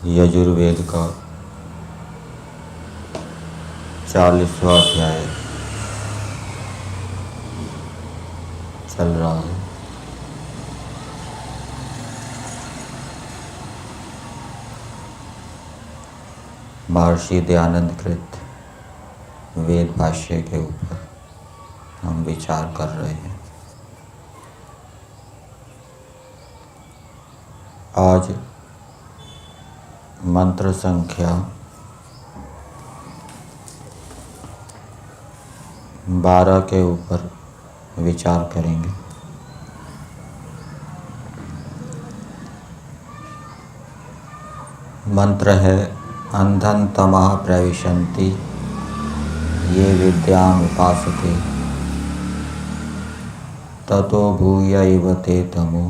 यजुर्वेद का 40वां अध्याय चल रहा है। महर्षि दयानंद कृत वेद भाष्य के ऊपर हम विचार कर रहे हैं। आज मंत्र संख्या 12 के ऊपर विचार करेंगे। मंत्र है अंधं तमः प्रविशन्ति ये विद्याम् उपासते ततो भूय इव ते तमो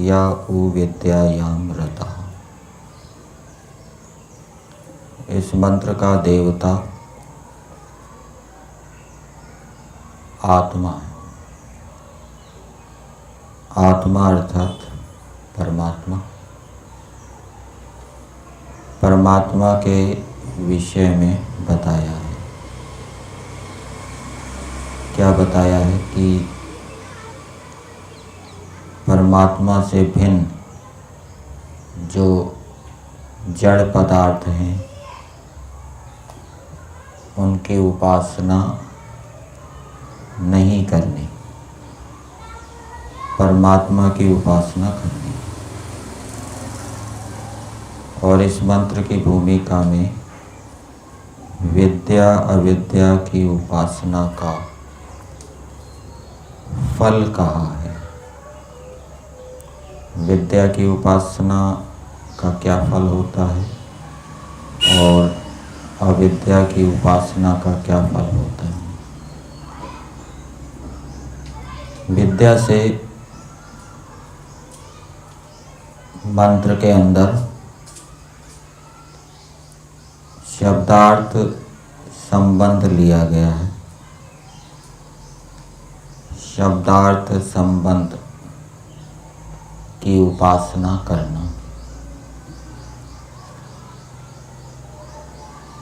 या उ विद्यायां रतः। इस मंत्र का देवता आत्मा है। आत्मा अर्थात परमात्मा। परमात्मा के विषय में बताया है। क्या बताया है कि परमात्मा से भिन्न जो जड़ पदार्थ हैं उनकी उपासना नहीं करनी, परमात्मा की उपासना करनी। और इस मंत्र की भूमिका में विद्या अविद्या की उपासना का फल कहा है। विद्या की उपासना का क्या फल होता है और अविद्या की उपासना का क्या फल होता है। विद्या से मंत्र के अंदर शब्दार्थ संबंध लिया गया है। शब्दार्थ संबंध की उपासना करना।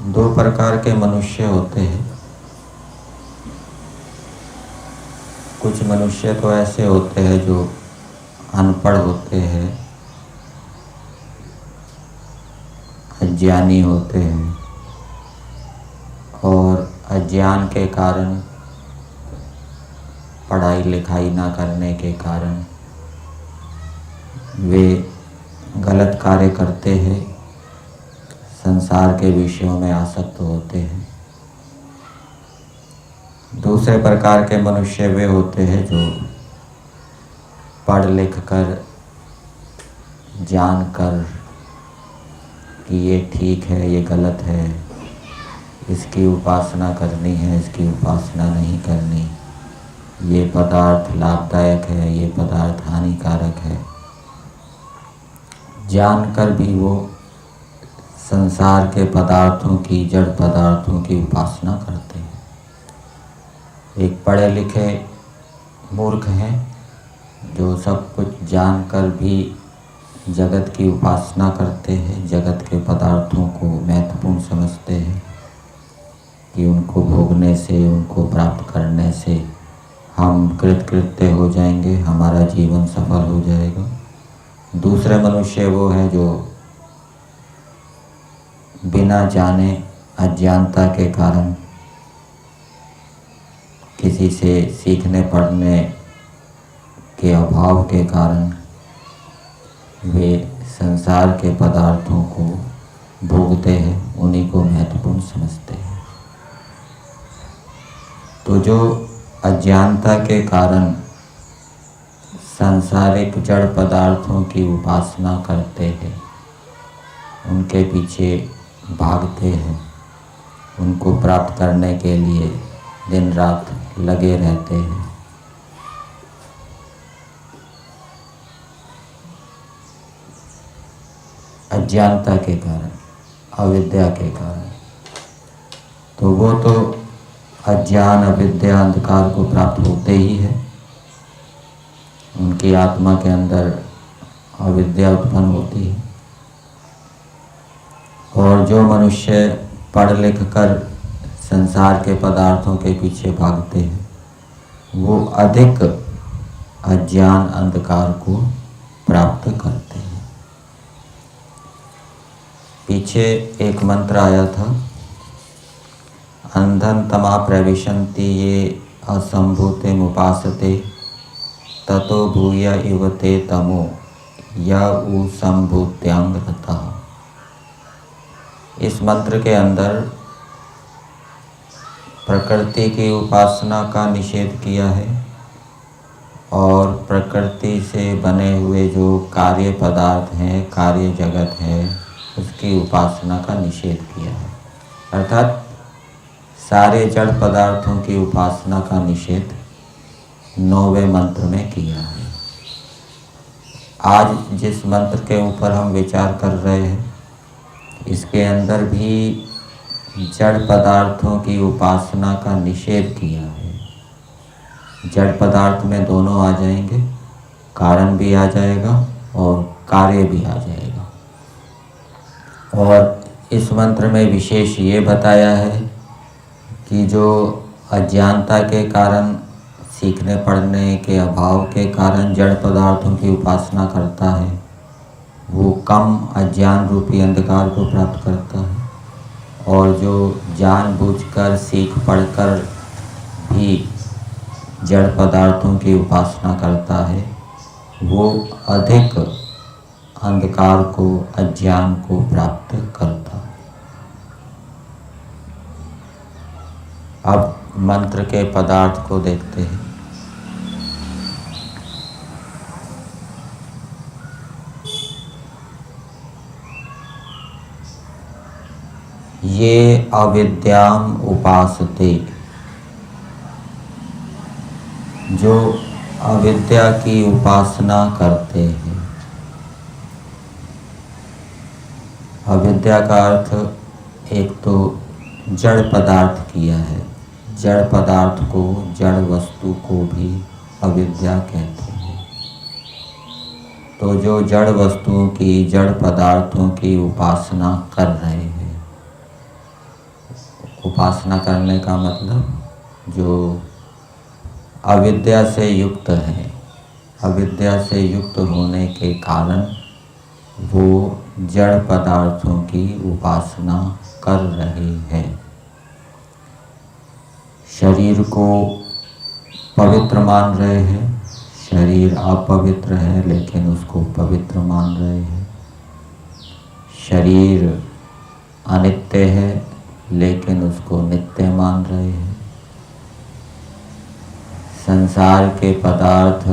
दो प्रकार के मनुष्य होते हैं। कुछ मनुष्य तो ऐसे होते हैं जो अनपढ़ होते हैं, अज्ञानी होते हैं और अज्ञान के कारण, पढ़ाई लिखाई ना करने के कारण वे गलत कार्य करते हैं, संसार के विषयों में आसक्त होते हैं। दूसरे प्रकार के मनुष्य वे होते हैं जो पढ़ लिख कर, जान कर कि ये ठीक है, ये गलत है, इसकी उपासना करनी है, इसकी उपासना नहीं करनी, ये पदार्थ लाभदायक है, ये पदार्थ हानिकारक है, जानकर भी वो संसार के पदार्थों की, जड़ पदार्थों की उपासना करते हैं। एक पढ़े लिखे मूर्ख हैं जो सब कुछ जानकर भी जगत की उपासना करते हैं, जगत के पदार्थों को महत्वपूर्ण समझते हैं कि उनको भोगने से, उनको प्राप्त करने से हम कृतकृत्य हो जाएंगे, हमारा जीवन सफल हो जाएगा। दूसरे मनुष्य वो हैं जो बिना जाने, अज्ञानता के कारण, किसी से सीखने पढ़ने के अभाव के कारण वे संसार के पदार्थों को भोगते हैं, उन्हीं को महत्वपूर्ण समझते हैं। तो जो अज्ञानता के कारण सांसारिक जड़ पदार्थों की उपासना करते हैं, उनके पीछे भागते हैं, उनको प्राप्त करने के लिए दिन रात लगे रहते हैं, अज्ञानता के कारण, अविद्या के कारण, तो वो तो अज्ञान, अविद्या, अंधकार को प्राप्त होते ही है। उनकी आत्मा के अंदर अविद्या उत्पन्न होती है। जो मनुष्य पढ़ लिख कर संसार के पदार्थों के पीछे भागते हैं वो अधिक अज्ञान अंधकार को प्राप्त करते हैं। पीछे एक मंत्र आया था, अंधन तमा प्रविशन्ति ये असंभूते मुपासते ततो भूय इवते तमो या उ संभूत्यांग रता। इस मंत्र के अंदर प्रकृति की उपासना का निषेध किया है और प्रकृति से बने हुए जो कार्य पदार्थ हैं, कार्य जगत है, उसकी उपासना का निषेध किया है। अर्थात सारे जड़ पदार्थों की उपासना का निषेध 9वें मंत्र में किया है। आज जिस मंत्र के ऊपर हम विचार कर रहे हैं इसके अंदर भी जड़ पदार्थों की उपासना का निषेध किया है। जड़ पदार्थ में दोनों आ जाएंगे, कारण भी आ जाएगा और कार्य भी आ जाएगा। और इस मंत्र में विशेष ये बताया है कि जो अज्ञानता के कारण, सीखने पढ़ने के अभाव के कारण जड़ पदार्थों की उपासना करता है वो कम अज्ञान रूपी अंधकार को प्राप्त करता है, और जो जानबूझकर सीख पढ़कर भी जड़ पदार्थों की उपासना करता है वो अधिक अंधकार को, अज्ञान को प्राप्त करता है। अब मंत्र के पदार्थ को देखते हैं। ये अविद्याम उपासते, जो अविद्या की उपासना करते हैं। अविद्या का अर्थ एक तो जड़ पदार्थ किया है, जड़ पदार्थ को, जड़ वस्तु को भी अविद्या कहते हैं। तो जो जड़ वस्तुओं की, जड़ पदार्थों की उपासना कर रहे हैं, उपासना करने का मतलब जो अविद्या से युक्त है, अविद्या से युक्त होने के कारण वो जड़ पदार्थों की उपासना कर रहे हैं। शरीर को पवित्र मान रहे हैं, शरीर अपवित्र है लेकिन उसको पवित्र मान रहे हैं। शरीर अनित्य है लेकिन उसको नित्य मान रहे हैं। संसार के पदार्थ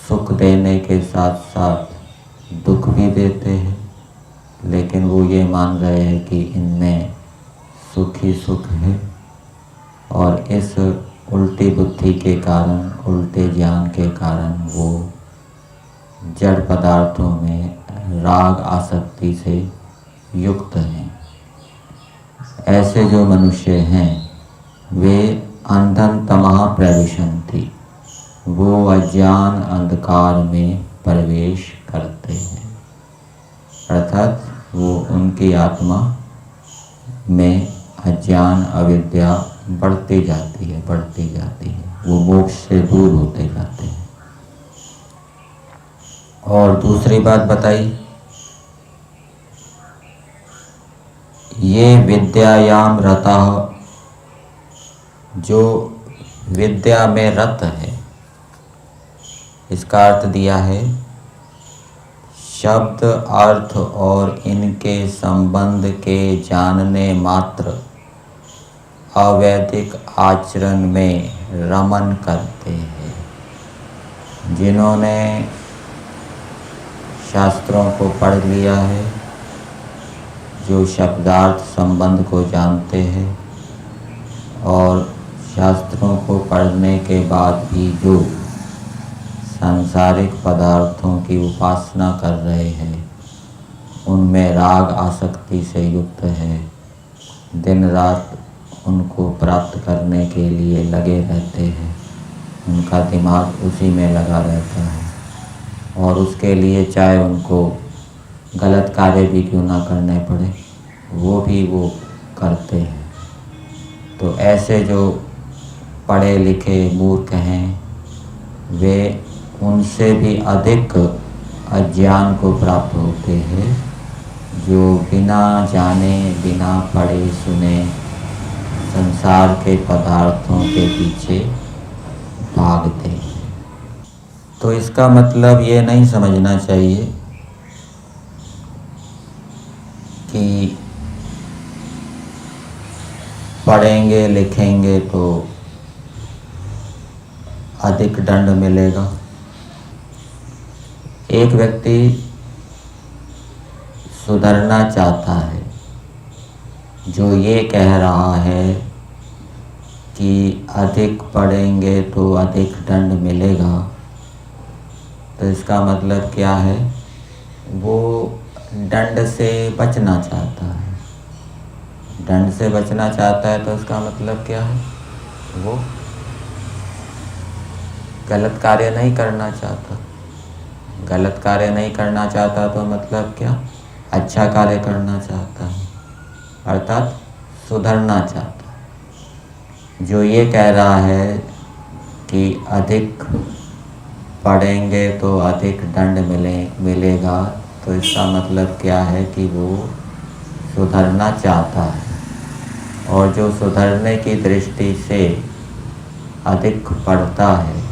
सुख देने के साथ साथ दुख भी देते हैं, लेकिन वो ये मान रहे हैं कि इनमें सुख ही सुख है, और इस उल्टी बुद्धि के कारण, उल्टे ज्ञान के कारण वो जड़ पदार्थों में राग आसक्ति से युक्त हैं। ऐसे जो मनुष्य हैं वे अंधन तमः प्रविशन्ति, वो अज्ञान अंधकार में प्रवेश करते हैं। अर्थात वो, उनकी आत्मा में अज्ञान अविद्या बढ़ती जाती है, बढ़ती जाती है, वो मोक्ष से दूर होते जाते हैं। और दूसरी बात बताई, ये विद्यायाम रतः, जो विद्या में रत है, इसका अर्थ दिया है शब्द, अर्थ और इनके संबंध के जानने मात्र अवैदिक आचरण में रमन करते हैं। जिन्होंने शास्त्रों को पढ़ लिया है, जो शब्दार्थ संबंध को जानते हैं और शास्त्रों को पढ़ने के बाद भी जो सांसारिक पदार्थों की उपासना कर रहे हैं, उनमें राग आसक्ति से युक्त है, दिन रात उनको प्राप्त करने के लिए लगे रहते हैं, उनका दिमाग उसी में लगा रहता है और उसके लिए चाहे उनको गलत कार्य भी क्यों ना करने पड़े वो भी वो करते हैं। तो ऐसे जो पढ़े लिखे मूर्ख हैं वे उनसे भी अधिक अज्ञान को प्राप्त होते हैं, जो बिना जाने बिना पढ़े सुने संसार के पदार्थों के पीछे भागते हैं। तो इसका मतलब ये नहीं समझना चाहिए कि पढ़ेंगे लिखेंगे तो अधिक दंड मिलेगा। एक व्यक्ति सुधरना चाहता है, जो ये कह रहा है कि अधिक पढ़ेंगे तो अधिक दंड मिलेगा, तो इसका मतलब क्या है? वो दंड से बचना चाहता है। दंड से बचना चाहता है तो इसका मतलब क्या है? वो गलत कार्य नहीं करना चाहता। गलत कार्य नहीं करना चाहता तो मतलब क्या? अच्छा कार्य करना चाहता है, अर्थात सुधरना चाहता है। जो ये कह रहा है कि अधिक पढ़ेंगे तो अधिक दंड मिलेगा, तो इसका मतलब क्या है कि वो सुधरना चाहता है। और जो सुधरने की दृष्टि से अधिक पढ़ता है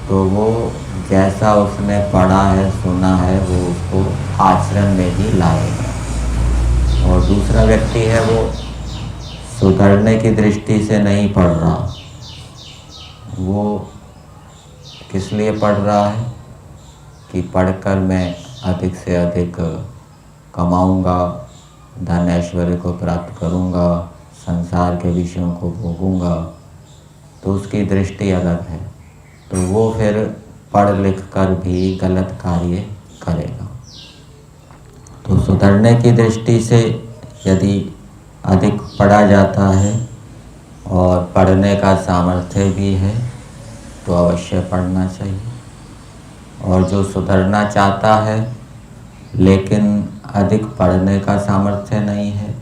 तो वो जैसा उसने पढ़ा है सुना है वो उसको आचरण में ही लाएगा। और दूसरा व्यक्ति है वो सुधरने की दृष्टि से नहीं पढ़ रहा, वो किस लिए पढ़ रहा है कि पढ़कर मैं अधिक से अधिक कमाऊंगा, धन ऐश्वर्य को प्राप्त करूंगा, संसार के विषयों को भोगूंगा। तो उसकी दृष्टि अलग है, तो वो फिर पढ़ लिख कर भी गलत कार्य करेगा। तो सुधरने की दृष्टि से यदि अधिक पढ़ा जाता है और पढ़ने का सामर्थ्य भी है तो अवश्य पढ़ना चाहिए। और जो सुधरना चाहता है लेकिन अधिक पढ़ने का सामर्थ्य नहीं है,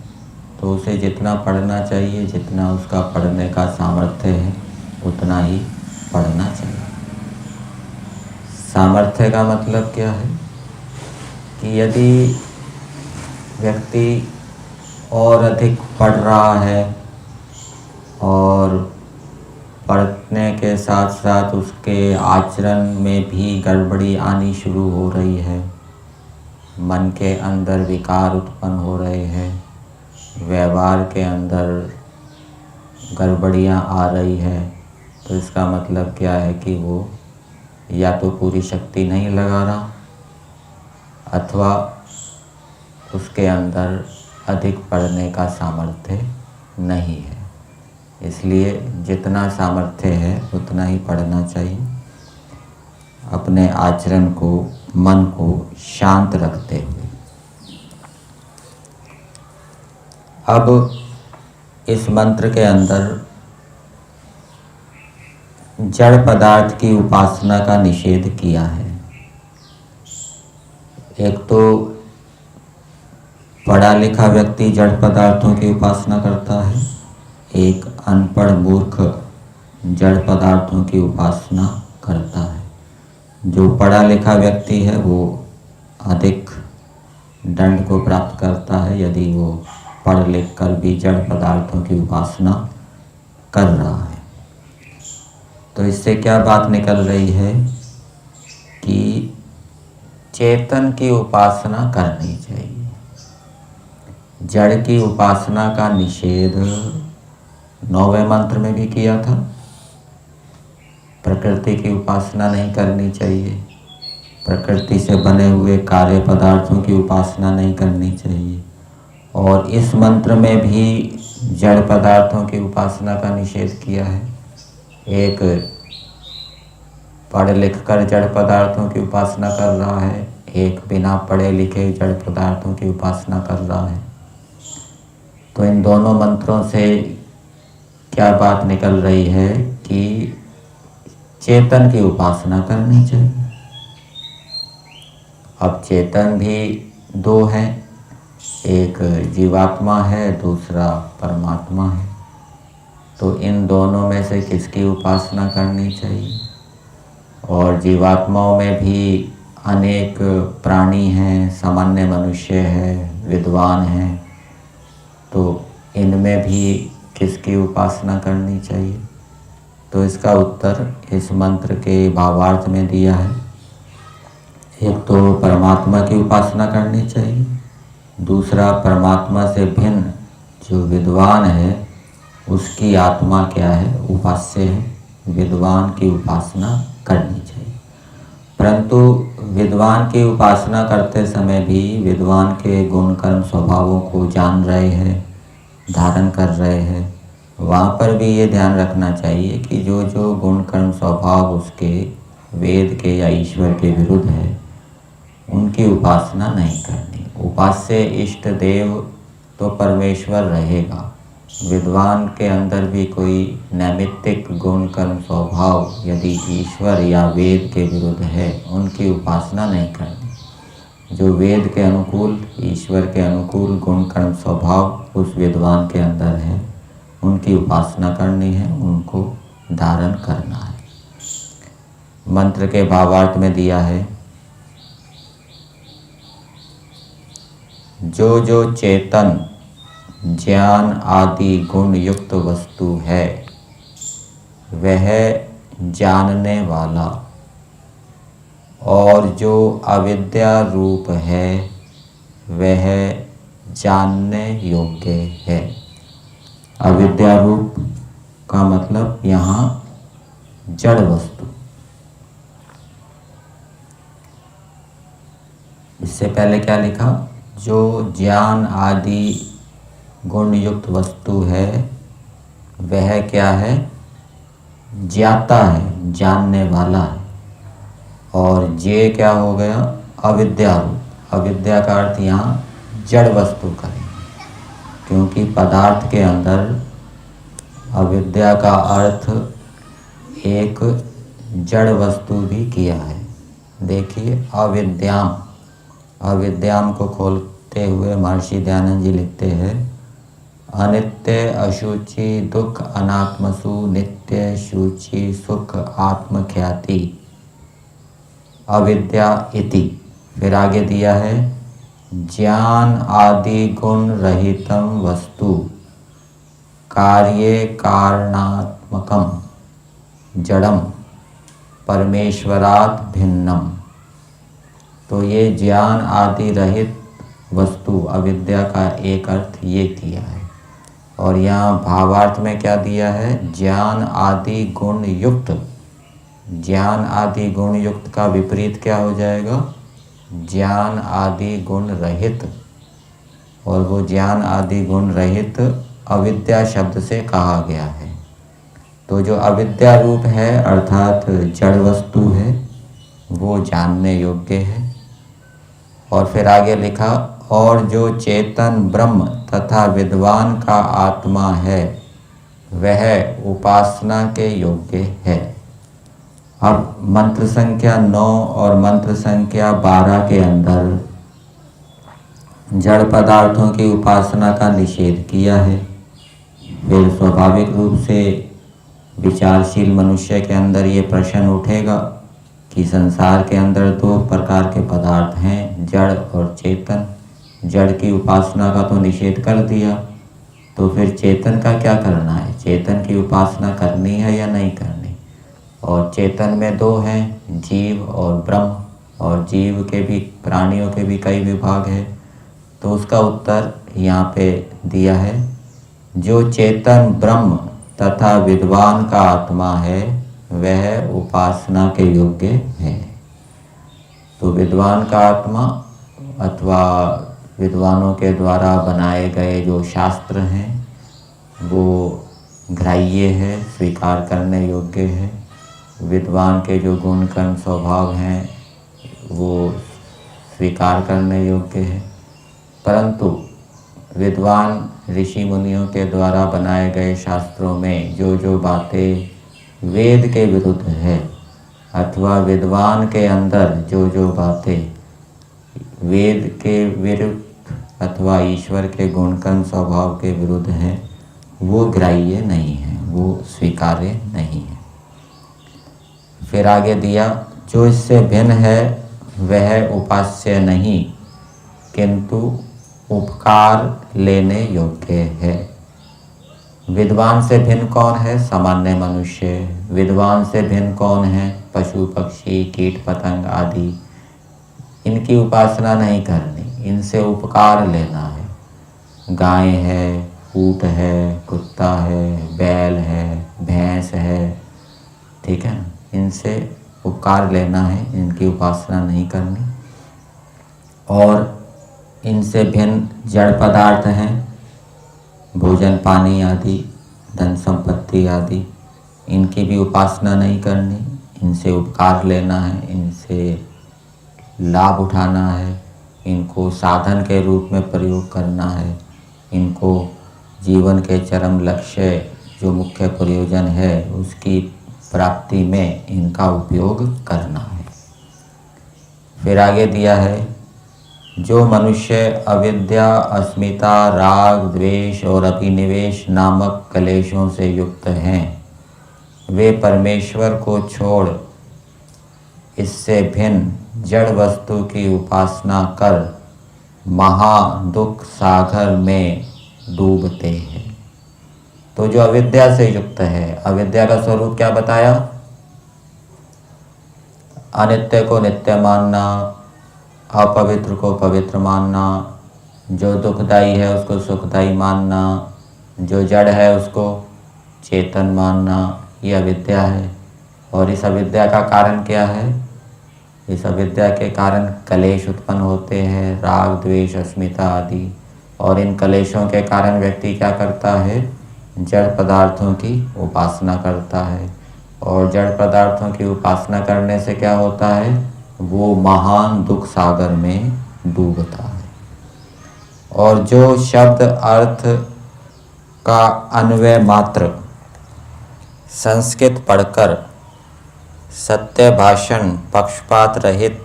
तो उसे जितना पढ़ना चाहिए, जितना उसका पढ़ने का सामर्थ्य है, उतना ही पढ़ना चाहिए। सामर्थ्य का मतलब क्या है कि यदि व्यक्ति और अधिक पढ़ रहा है और पढ़ने के साथ साथ उसके आचरण में भी गड़बड़ी आनी शुरू हो रही है, मन के अंदर विकार उत्पन्न हो रहे हैं, व्यवहार के अंदर गड़बड़ियाँ आ रही है, तो इसका मतलब क्या है कि वो या तो पूरी शक्ति नहीं लगा रहा अथवा उसके अंदर अधिक पढ़ने का सामर्थ्य नहीं है। इसलिए जितना सामर्थ्य है उतना ही पढ़ना चाहिए, अपने आचरण को, मन को शांत रखते हुए। अब इस मंत्र के अंदर जड़ पदार्थ की उपासना का निषेध किया है। एक तो पढ़ा लिखा व्यक्ति जड़ पदार्थों की उपासना करता है, एक अनपढ़ मूर्ख जड़ पदार्थों की उपासना करता है। जो पढ़ा लिखा व्यक्ति है वो अधिक दंड को प्राप्त करता है यदि वो पढ़ लिख कर भी जड़ पदार्थों की उपासना कर रहा है। तो इससे क्या बात निकल रही है कि चेतन की उपासना करनी चाहिए। जड़ की उपासना का निषेध 9वें मंत्र में भी किया था। प्रकृति की उपासना नहीं करनी चाहिए, प्रकृति से बने हुए कार्य पदार्थों की उपासना नहीं करनी चाहिए। और इस मंत्र में भी जड़ पदार्थों की उपासना का निषेध किया है। एक पढ़ लिख कर जड़ पदार्थों की उपासना कर रहा है, एक बिना पढ़े लिखे जड़ पदार्थों की उपासना कर रहा है। तो इन दोनों मंत्रों से क्या बात निकल रही है कि चेतन की उपासना करनी चाहिए। अब चेतन भी दो हैं, एक जीवात्मा है, दूसरा परमात्मा है। तो इन दोनों में से किसकी उपासना करनी चाहिए? और जीवात्माओं में भी अनेक प्राणी हैं, सामान्य मनुष्य है, विद्वान हैं, तो इनमें भी किसकी उपासना करनी चाहिए? तो इसका उत्तर इस मंत्र के भावार्थ में दिया है। एक तो परमात्मा की उपासना करनी चाहिए, दूसरा परमात्मा से भिन्न जो विद्वान है उसकी आत्मा क्या है? उपास्य है, विद्वान की उपासना करनी चाहिए। परंतु विद्वान की उपासना करते समय भी विद्वान के गुण कर्म स्वभावों को जान रहे हैं, धारण कर रहे हैं, वहाँ पर भी ये ध्यान रखना चाहिए कि जो जो गुण कर्म स्वभाव उसके वेद के या ईश्वर के विरुद्ध है, उनकी उपासना नहीं करनी। उपास्य इष्ट देव तो परमेश्वर रहेगा, विद्वान के अंदर भी कोई नैमित्तिक गुण कर्म स्वभाव यदि ईश्वर या वेद के विरुद्ध है, उनकी उपासना नहीं करनी। जो वेद के अनुकूल, ईश्वर के अनुकूल गुण कर्म स्वभाव उस विद्वान के अंदर है, उनकी उपासना करनी है, उनको धारण करना है। मंत्र के भावार्थ में दिया है, जो जो चेतन ज्ञान आदि गुण युक्त वस्तु है, वह जानने वाला, और जो अविद्या रूप है वह जानने योग्य है। अविद्या रूप का मतलब यहाँ जड़ वस्तु। इससे पहले क्या लिखा? जो ज्ञान आदि गुण युक्त वस्तु है वह क्या है? ज्ञाता है, जानने वाला है। और जे क्या हो गया? अविद्या रूप। अविद्या का अर्थ यहाँ जड़ वस्तु करें, क्योंकि पदार्थ के अंदर अविद्या का अर्थ एक जड़ वस्तु भी किया है। देखिए, अविद्याम, अविद्याम को खोलते हुए महर्षि दयानंद जी लिखते हैं, अनित्य अशुचि दुख अनात्मसु नित्य शुचि सुख आत्मख्याति अविद्या इति। फिर आगे दिया है, ज्ञान आदि गुण रहितम वस्तु कार्ये कारणात्मकम जड़म परमेश्वरात् भिन्नम। तो ये ज्ञान आदि रहित वस्तु अविद्या का एक अर्थ ये किया है। और यहाँ भावार्थ में क्या दिया है? ज्ञान आदि गुण युक्त। ज्ञान आदि गुण युक्त का विपरीत क्या हो जाएगा? ज्ञान आदि गुण रहित। और वो ज्ञान आदि गुण रहित अविद्या शब्द से कहा गया है। तो जो अविद्या रूप है अर्थात जड़ वस्तु है, वो जानने योग्य है। और फिर आगे लिखा, और जो चेतन ब्रह्म तथा विद्वान का आत्मा है वह उपासना के योग्य है। अब मंत्र संख्या 9 और मंत्र संख्या 12 के अंदर जड़ पदार्थों की उपासना का निषेध किया है। फिर स्वाभाविक रूप से विचारशील मनुष्य के अंदर ये प्रश्न उठेगा कि संसार के अंदर दो प्रकार के पदार्थ हैं, जड़ और चेतन। जड़ की उपासना का तो निषेध कर दिया, तो फिर चेतन का क्या करना है? चेतन की उपासना करनी है या नहीं करनी? और चेतन में दो हैं, जीव और ब्रह्म। और जीव के भी, प्राणियों के भी कई विभाग हैं। तो उसका उत्तर यहाँ पे दिया है, जो चेतन ब्रह्म तथा विद्वान का आत्मा है वह उपासना के योग्य है। तो विद्वान का आत्मा अथवा विद्वानों के द्वारा बनाए गए जो शास्त्र हैं वो ग्राह्य है, स्वीकार करने योग्य है। विद्वान के जो गुण कर्म स्वभाव हैं वो स्वीकार करने योग्य है। परंतु विद्वान ऋषि मुनियों के द्वारा बनाए गए शास्त्रों में जो जो बातें वेद के विरुद्ध है, अथवा विद्वान के अंदर जो जो बातें वेद के विरुद्ध अथवा ईश्वर के गुणकर्म स्वभाव के विरुद्ध है, वो ग्राह्य नहीं है, वो स्वीकार्य नहीं है। फिर आगे दिया, जो इससे भिन्न है वह उपास्य नहीं किंतु उपकार लेने योग्य है। विद्वान से भिन्न कौन है? सामान्य मनुष्य। विद्वान से भिन्न कौन है? पशु पक्षी कीट पतंग आदि। इनकी उपासना नहीं करनी, इनसे उपकार लेना है। गाय है, ऊँट है, कुत्ता है, बैल है, भैंस है, ठीक है, इनसे उपकार लेना है, इनकी उपासना नहीं करनी। और इनसे भिन्न जड़ पदार्थ हैं, भोजन पानी आदि, धन संपत्ति आदि, इनकी भी उपासना नहीं करनी, इनसे उपकार लेना है, इनसे लाभ उठाना है, इनको साधन के रूप में प्रयोग करना है, इनको जीवन के चरम लक्ष्य जो मुख्य प्रयोजन है उसकी प्राप्ति में इनका उपयोग करना है। फिर आगे दिया है, जो मनुष्य अविद्या, अस्मिता, राग, द्वेष और अभिनिवेश नामक क्लेशों से युक्त हैं, वे परमेश्वर को छोड़ इससे भिन्न जड़ वस्तु की उपासना कर महा दुख सागर में डूबते हैं। तो जो अविद्या से युक्त है, अविद्या का स्वरूप क्या बताया? अनित्य को नित्य मानना, अपवित्र को पवित्र मानना, जो दुखदाई है उसको सुखदाई मानना, जो जड़ है उसको चेतन मानना, ये अविद्या है। और इस अविद्या का कारण क्या है? इस अविद्या के कारण कलेश उत्पन्न होते हैं, राग द्वेष अस्मिता आदि। और इन कलेशों के कारण व्यक्ति क्या करता है? जड़ पदार्थों की उपासना करता है। और जड़ पदार्थों की उपासना करने से क्या होता है? वो महान दुख सागर में डूबता है। और जो शब्द अर्थ का अन्वय मात्र संस्कृत पढ़कर सत्य भाषण, पक्षपात रहित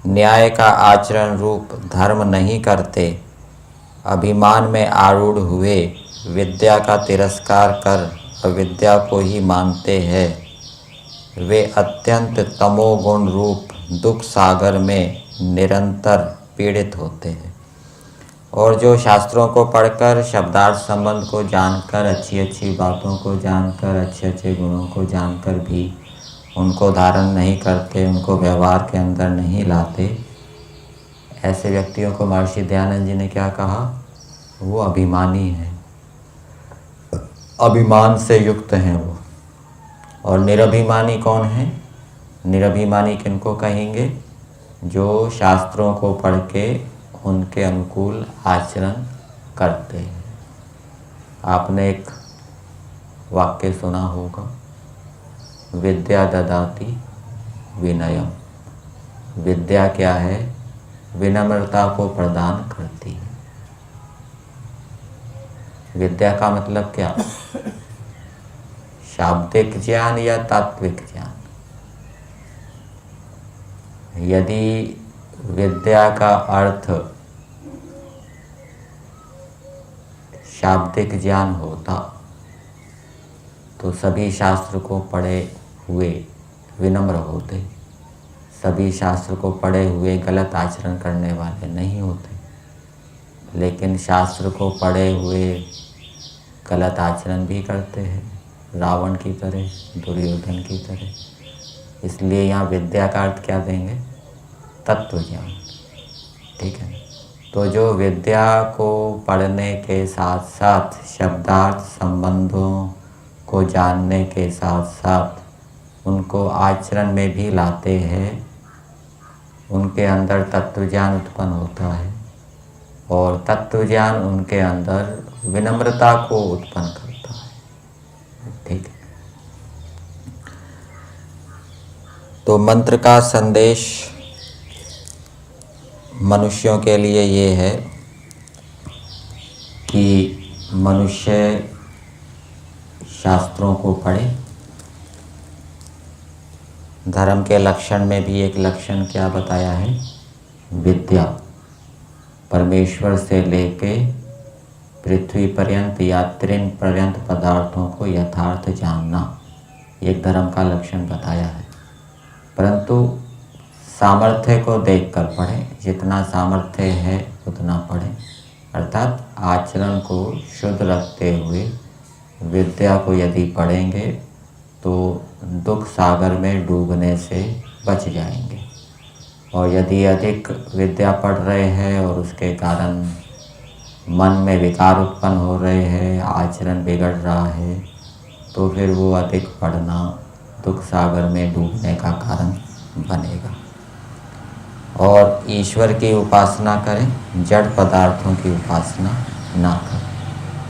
न्याय का आचरण रूप धर्म नहीं करते, अभिमान में आरूढ़ हुए विद्या का तिरस्कार कर अविद्या को ही मानते हैं, वे अत्यंत तमोगुण रूप दुख सागर में निरंतर पीड़ित होते हैं। और जो शास्त्रों को पढ़कर, शब्दार्थ संबंध को जानकर, अच्छी अच्छी बातों को जानकर, अच्छे अच्छे गुणों को जानकर भी उनको धारण नहीं करते, उनको व्यवहार के अंदर नहीं लाते, ऐसे व्यक्तियों को महर्षि दयानंद जी ने क्या कहा? वो अभिमानी हैं, अभिमान से युक्त हैं वो। और निरभिमानी कौन है? निरभिमानी किनको कहेंगे? जो शास्त्रों को पढ़ के उनके अनुकूल आचरण करते हैं। आपने एक वाक्य सुना होगा, विद्या ददाति विनयम। विद्या क्या है? विनम्रता को प्रदान करती है। विद्या का मतलब क्या? शाब्दिक ज्ञान या तात्विक ज्ञान? यदि विद्या का अर्थ शाब्दिक ज्ञान होता तो सभी शास्त्र को पढ़े हुए विनम्र होते, सभी शास्त्र को पढ़े हुए गलत आचरण करने वाले नहीं होते। लेकिन शास्त्र को पढ़े हुए गलत आचरण भी करते हैं, रावण की तरह, दुर्योधन की तरह। इसलिए यहाँ विद्या का अर्थ क्या देंगे? तत्व ज्ञान, ठीक है। तो जो विद्या को पढ़ने के साथ साथ शब्दार्थ संबंधों को जानने के साथ साथ उनको आचरण में भी लाते हैं, उनके अंदर तत्व ज्ञान उत्पन्न होता है। और तत्व ज्ञान उनके अंदर विनम्रता को उत्पन्न करता है, ठीक है। तो मंत्र का संदेश मनुष्यों के लिए ये है कि मनुष्य शास्त्रों को पढ़े, धर्म के लक्षण में भी एक लक्षण क्या बताया है? विद्या। परमेश्वर से लेके पृथ्वी पर्यंत या त्रिन पर्यंत पदार्थों को यथार्थ जानना, एक धर्म का लक्षण बताया है। परंतु सामर्थ्य को देखकर पढ़ें, जितना सामर्थ्य है उतना पढ़ें, अर्थात आचरण को शुद्ध रखते हुए विद्या को यदि पढ़ेंगे तो दुख सागर में डूबने से बच जाएंगे। और यदि अधिक विद्या पढ़ रहे हैं और उसके कारण मन में विकार उत्पन्न हो रहे हैं, आचरण बिगड़ रहा है, तो फिर वो अधिक पढ़ना दुख सागर में डूबने का कारण बनेगा। और ईश्वर की उपासना करें, जड़ पदार्थों की उपासना ना करें।